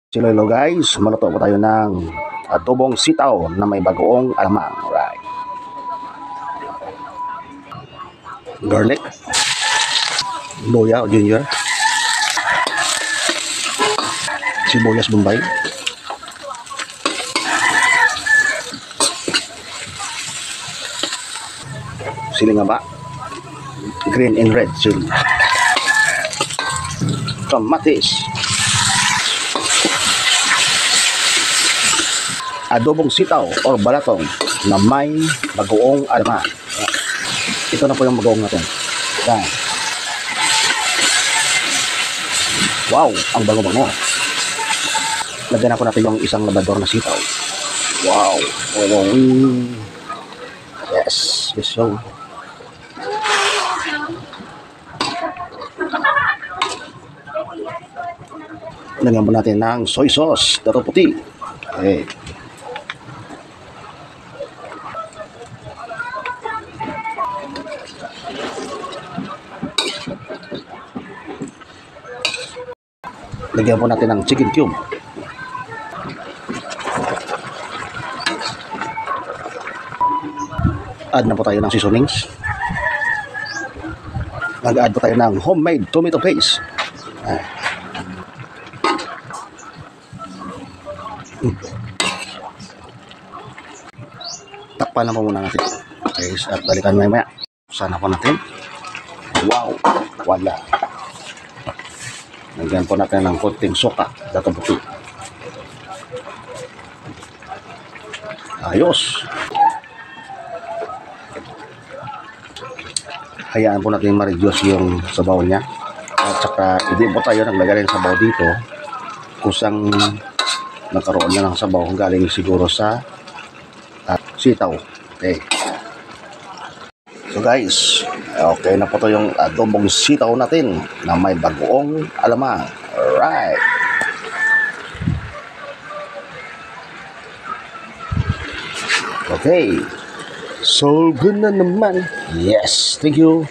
Hello guys, maluto po tayo ng adobong sitaw na may bagoong alamang. Right. Garlic, luya o ginger, sibuyas bombay, siling haba, green and red chili, kamatis, adobong sitaw or balatong na may bagoong alamang. Ito na po yung bagoong natin. Yan. Wow, ang bango-bango. Lagyan na po natin yung isang labrador na sitaw. Wow. Wow. Yes. Yes, so. Lagyan po natin ng soy sauce, dato puti. Okay. Lagyan po natin ng chicken cube. Add na po tayo ng seasonings. Mag-add po tayo ng homemade tomato paste. Takpan na po muna natin. Okay, at balikan maya. Sana po natin. Wow! Wala. Lagyan po natin ng konting suka, dato puti. Ayos. Hayaan po natin ma-reduce yung sabaw niya. At saka, hindi po tayo naglagay ng sabaw dito. Kusang nagkaroon na ng sabaw galing siguro sa sitaw. Okay. So guys, okay na po to yung adobong sitaw natin na may bagoong alamang. Alright. Okay. So good na naman. Yes. Thank you.